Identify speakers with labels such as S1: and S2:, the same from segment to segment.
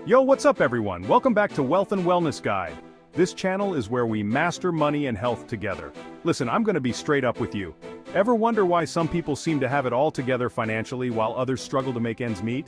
S1: Yo, what's up everyone? Welcome back to Wealth and Wellness Guide. This channel is where we master money and health together. Listen, I'm gonna be straight up with you. Ever wonder why some people seem to have it all together financially while others struggle to make ends meet?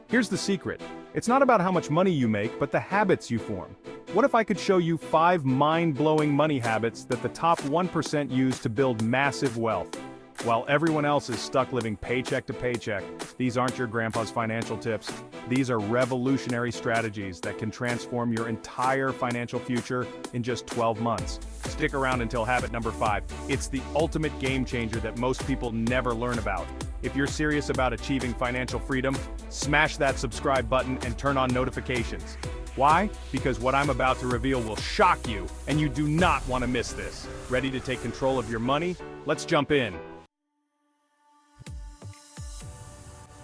S1: Here's the secret. It's not about how much money you make, but the habits you form. What if I could show you 5 mind-blowing money habits that the top 1% use to build massive wealth? While everyone else is stuck living paycheck to paycheck, these aren't your grandpa's financial tips. These are revolutionary strategies that can transform your entire financial future in just 12 months. Stick around until habit number 5. It's the ultimate game changer that most people never learn about. If you're serious about achieving financial freedom, smash that subscribe button and turn on notifications. Why? Because what I'm about to reveal will shock you, and you do not want to miss this. Ready to take control of your money? Let's jump in.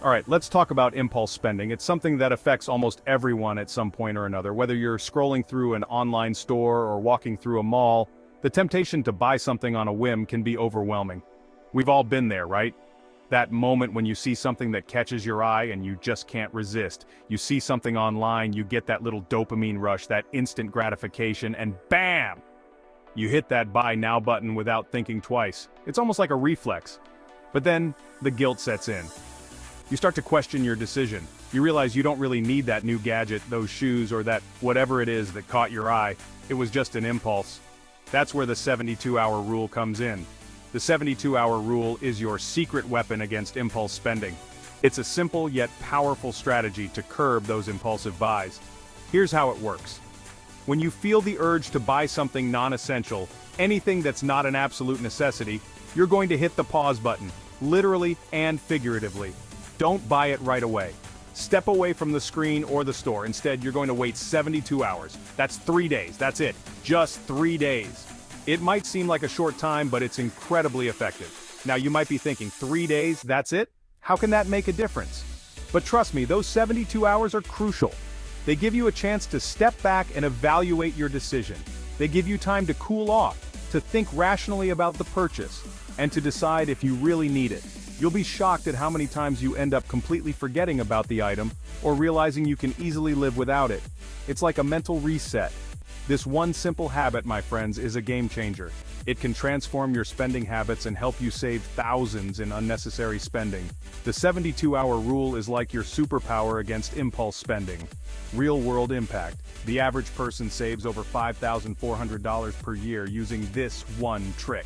S1: Alright, let's talk about impulse spending. It's something that affects almost everyone at some point or another. Whether you're scrolling through an online store or walking through a mall, the temptation to buy something on a whim can be overwhelming. We've all been there, right? That moment when you see something that catches your eye and you just can't resist. You see something online, you get that little dopamine rush, that instant gratification, and BAM! You hit that buy now button without thinking twice. It's almost like a reflex. But then, the guilt sets in. You start to question your decision. You realize you don't really need that new gadget, those shoes, or that whatever it is that caught your eye. It was just an impulse. That's where the 72-hour rule comes in. The 72-hour rule is your secret weapon against impulse spending. It's a simple yet powerful strategy to curb those impulsive buys. Here's how it works. When you feel the urge to buy something non-essential, anything that's not an absolute necessity, you're going to hit the pause button, literally and figuratively. Don't buy it right away. Step away from the screen or the store. Instead, you're going to wait 72 hours. That's 3 days. That's it. Just 3 days. It might seem like a short time, but it's incredibly effective. Now, you might be thinking, 3 days, that's it? How can that make a difference? But trust me, those 72 hours are crucial. They give you a chance to step back and evaluate your decision. They give you time to cool off, to think rationally about the purchase, and to decide if you really need it. You'll be shocked at how many times you end up completely forgetting about the item or realizing you can easily live without it. It's like a mental reset. This one simple habit, my friends, is a game changer. It can transform your spending habits and help you save thousands in unnecessary spending. The 72-hour rule is like your superpower against impulse spending. Real-world impact. The average person saves over $5,400 per year using this one trick.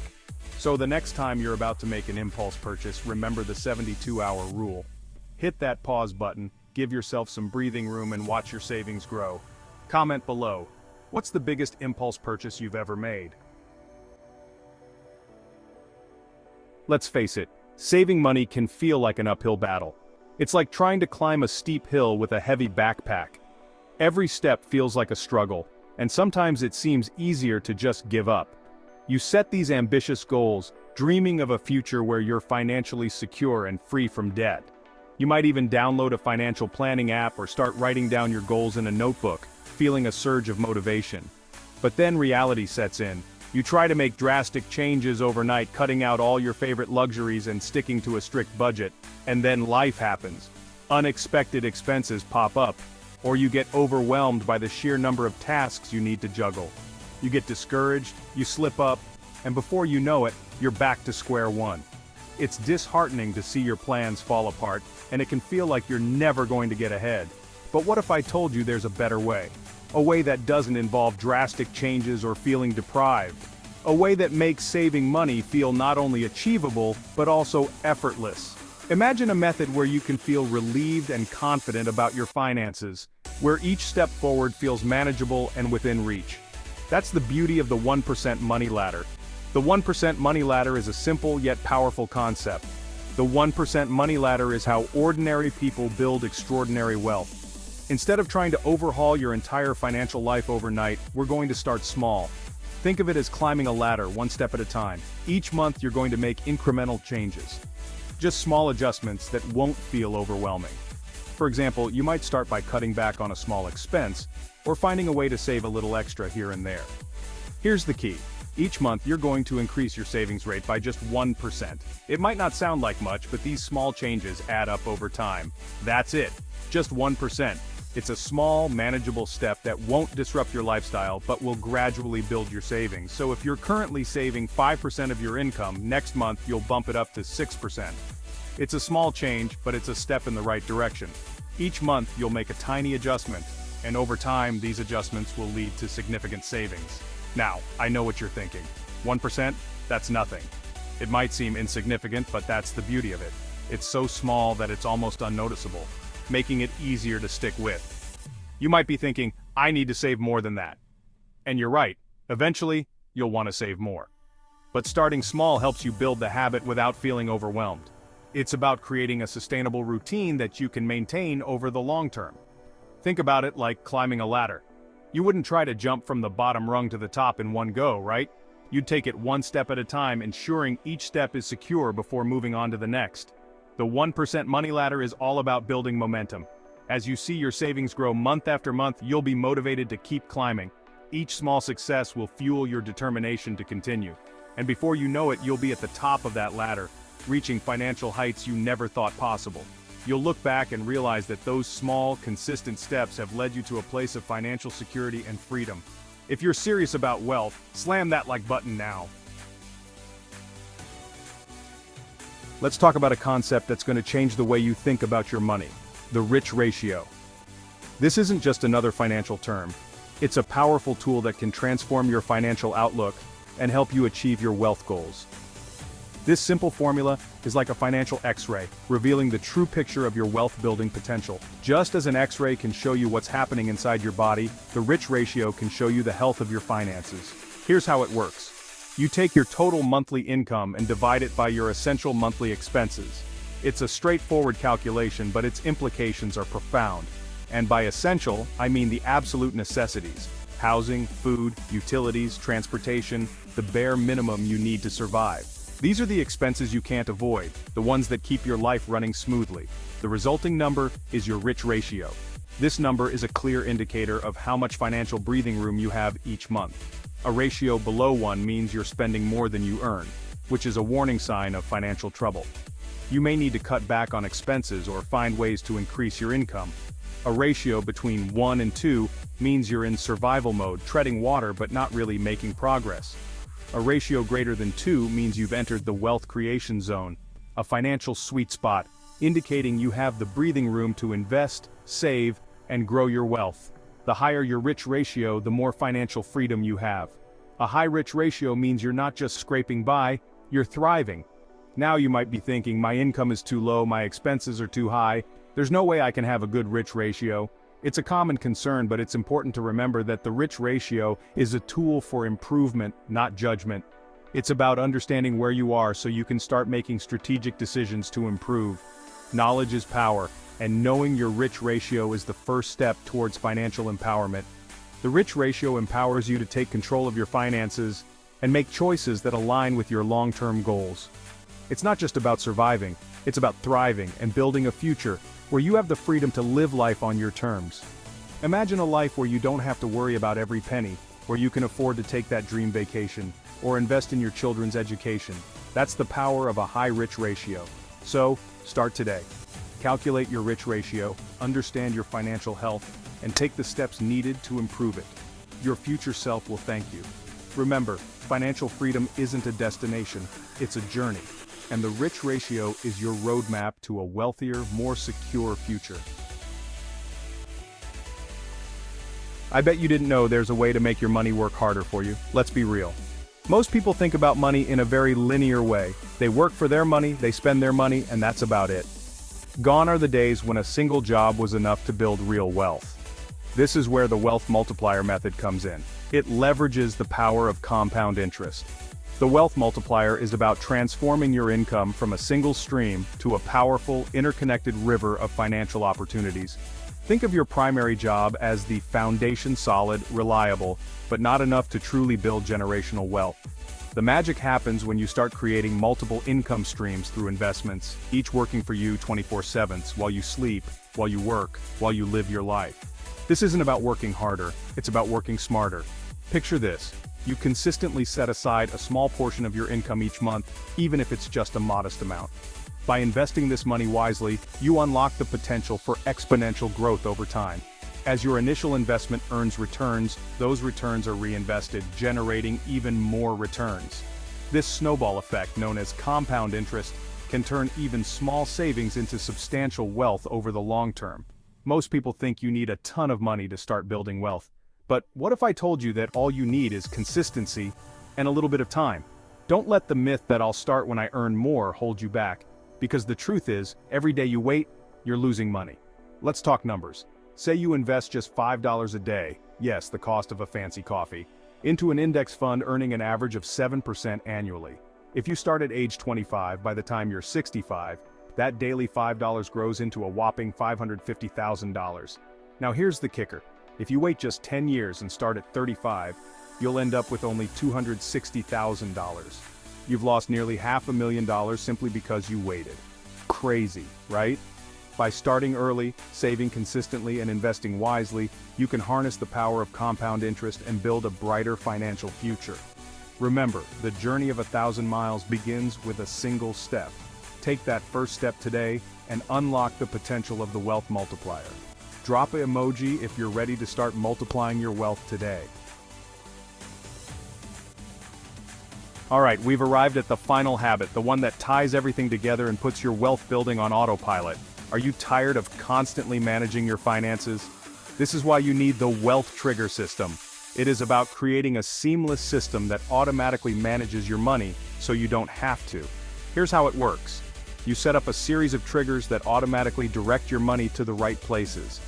S1: So the next time you're about to make an impulse purchase, remember the 72-hour rule. Hit that pause button, give yourself some breathing room and watch your savings grow. Comment below. What's the biggest impulse purchase you've ever made? Let's face it, saving money can feel like an uphill battle. It's like trying to climb a steep hill with a heavy backpack. Every step feels like a struggle, and sometimes it seems easier to just give up. You set these ambitious goals, dreaming of a future where you're financially secure and free from debt. You might even download a financial planning app or start writing down your goals in a notebook, feeling a surge of motivation. But then reality sets in. You try to make drastic changes overnight, cutting out all your favorite luxuries and sticking to a strict budget, and then life happens. Unexpected expenses pop up, or you get overwhelmed by the sheer number of tasks you need to juggle. You get discouraged, you slip up, and before you know it, you're back to square one. It's disheartening to see your plans fall apart, and it can feel like you're never going to get ahead. But what if I told you there's a better way? A way that doesn't involve drastic changes or feeling deprived. A way that makes saving money feel not only achievable, but also effortless. Imagine a method where you can feel relieved and confident about your finances, where each step forward feels manageable and within reach. That's the beauty of the 1% money ladder. The 1% money ladder is a simple yet powerful concept. The 1% money ladder is how ordinary people build extraordinary wealth. Instead of trying to overhaul your entire financial life overnight, we're going to start small. Think of it as climbing a ladder, one step at a time. Each month you're going to make incremental changes. Just small adjustments that won't feel overwhelming. For example, you might start by cutting back on a small expense, or finding a way to save a little extra here and there. Here's the key. Each month you're going to increase your savings rate by just 1%. It might not sound like much, but these small changes add up over time. That's it. Just 1%. It's a small, manageable step that won't disrupt your lifestyle but will gradually build your savings. So if you're currently saving 5% of your income, next month you'll bump it up to 6%. It's a small change, but it's a step in the right direction. Each month you'll make a tiny adjustment, and over time these adjustments will lead to significant savings. Now, I know what you're thinking. 1%? That's nothing. It might seem insignificant, but that's the beauty of it. It's so small that it's almost unnoticeable, making it easier to stick with. You might be thinking, I need to save more than that. And you're right, eventually, you'll want to save more. But starting small helps you build the habit without feeling overwhelmed. It's about creating a sustainable routine that you can maintain over the long term. Think about it like climbing a ladder. You wouldn't try to jump from the bottom rung to the top in one go, right? You'd take it one step at a time, ensuring each step is secure before moving on to the next. The 1% money ladder is all about building momentum. As you see your savings grow month after month, you'll be motivated to keep climbing. Each small success will fuel your determination to continue. And before you know it, you'll be at the top of that ladder, reaching financial heights you never thought possible. You'll look back and realize that those small, consistent steps have led you to a place of financial security and freedom. If you're serious about wealth, slam that like button now. Let's talk about a concept that's going to change the way you think about your money: the rich ratio. This isn't just another financial term. It's a powerful tool that can transform your financial outlook and help you achieve your wealth goals. This simple formula is like a financial X-ray, revealing the true picture of your wealth-building potential. Just as an X-ray can show you what's happening inside your body, the rich ratio can show you the health of your finances. Here's how it works. You take your total monthly income and divide it by your essential monthly expenses. It's a straightforward calculation, but its implications are profound. And by essential, I mean the absolute necessities: housing, food, utilities, transportation, the bare minimum you need to survive. These are the expenses you can't avoid, the ones that keep your life running smoothly. The resulting number is your rich ratio. This number is a clear indicator of how much financial breathing room you have each month. A ratio below 1 means you're spending more than you earn, which is a warning sign of financial trouble. You may need to cut back on expenses or find ways to increase your income. A ratio between 1 and 2 means you're in survival mode, treading water but not really making progress. A ratio greater than 2 means you've entered the wealth creation zone, a financial sweet spot, indicating you have the breathing room to invest, save, and grow your wealth. The higher your rich ratio, the more financial freedom you have. A high rich ratio means you're not just scraping by, you're thriving. Now you might be thinking, my income is too low, my expenses are too high, there's no way I can have a good rich ratio. It's a common concern, but it's important to remember that the rich ratio is a tool for improvement, not judgment. It's about understanding where you are so you can start making strategic decisions to improve. Knowledge is power, and knowing your rich ratio is the first step towards financial empowerment. The rich ratio empowers you to take control of your finances and make choices that align with your long-term goals. It's not just about surviving, it's about thriving and building a future where you have the freedom to live life on your terms. Imagine a life where you don't have to worry about every penny, where you can afford to take that dream vacation, or invest in your children's education. That's the power of a high-rich ratio. So, start today. Calculate your rich ratio, understand your financial health, and take the steps needed to improve it. Your future self will thank you. Remember, financial freedom isn't a destination, it's a journey. And the rich ratio is your roadmap to a wealthier, more secure future. I bet you didn't know there's a way to make your money work harder for you. Let's be real. Most people think about money in a very linear way. They work for their money, they spend their money, and that's about it. Gone are the days when a single job was enough to build real wealth. This is where the wealth multiplier method comes in. It leverages the power of compound interest. The wealth multiplier is about transforming your income from a single stream to a powerful, interconnected river of financial opportunities. Think of your primary job as the foundation: solid, reliable, but not enough to truly build generational wealth. The magic happens when you start creating multiple income streams through investments, each working for you 24/7 while you sleep, while you work, while you live your life. This isn't about working harder, it's about working smarter. Picture this. You consistently set aside a small portion of your income each month, even if it's just a modest amount. By investing this money wisely, you unlock the potential for exponential growth over time. As your initial investment earns returns, those returns are reinvested, generating even more returns. This snowball effect, known as compound interest, can turn even small savings into substantial wealth over the long term. Most people think you need a ton of money to start building wealth. But what if I told you that all you need is consistency and a little bit of time? Don't let the myth that I'll start when I earn more hold you back, because the truth is, every day you wait, you're losing money. Let's talk numbers. Say you invest just $5 a day, yes, the cost of a fancy coffee, into an index fund earning an average of 7% annually. If you start at age 25, by the time you're 65, that daily $5 grows into a whopping $550,000. Now here's the kicker. If you wait just 10 years and start at 35, you'll end up with only $260,000. You've lost nearly $500,000 simply because you waited. Crazy, right? By starting early, saving consistently, and investing wisely, you can harness the power of compound interest and build a brighter financial future. Remember, the journey of 1,000 miles begins with a single step. Take that first step today and unlock the potential of the wealth multiplier. Drop an emoji if you're ready to start multiplying your wealth today. Alright, we've arrived at the final habit, the one that ties everything together and puts your wealth building on autopilot. Are you tired of constantly managing your finances? This is why you need the wealth trigger system. It is about creating a seamless system that automatically manages your money so you don't have to. Here's how it works. You set up a series of triggers that automatically direct your money to the right places.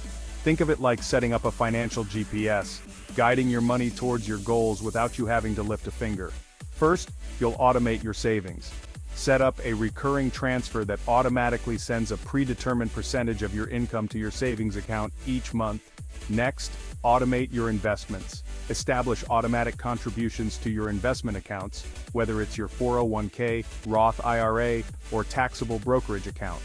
S1: Think of it like setting up a financial GPS, guiding your money towards your goals without you having to lift a finger. First, you'll automate your savings. Set up a recurring transfer that automatically sends a predetermined percentage of your income to your savings account each month. Next, automate your investments. Establish automatic contributions to your investment accounts, whether it's your 401k, Roth IRA, or taxable brokerage account.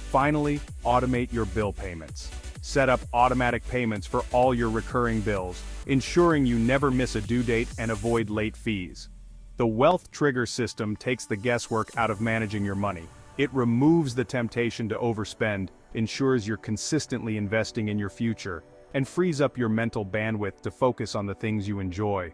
S1: Finally, automate your bill payments. Set up automatic payments for all your recurring bills, ensuring you never miss a due date and avoid late fees. The wealth trigger system takes the guesswork out of managing your money. It removes the temptation to overspend, ensures you're consistently investing in your future, and frees up your mental bandwidth to focus on the things you enjoy.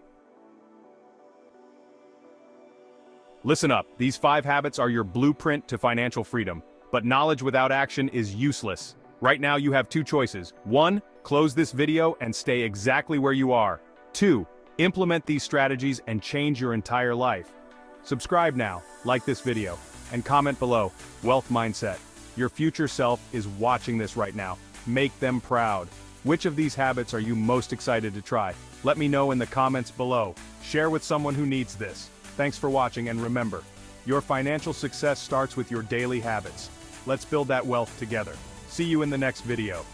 S1: Listen up, these 5 habits are your blueprint to financial freedom, but knowledge without action is useless. Right now you have 2 choices. 1, close this video and stay exactly where you are. 2, implement these strategies and change your entire life. Subscribe now, like this video, and comment below, Wealth Mindset. Your future self is watching this right now. Make them proud. Which of these habits are you most excited to try? Let me know in the comments below. Share with someone who needs this. Thanks for watching, and remember, your financial success starts with your daily habits. Let's build that wealth together. See you in the next video.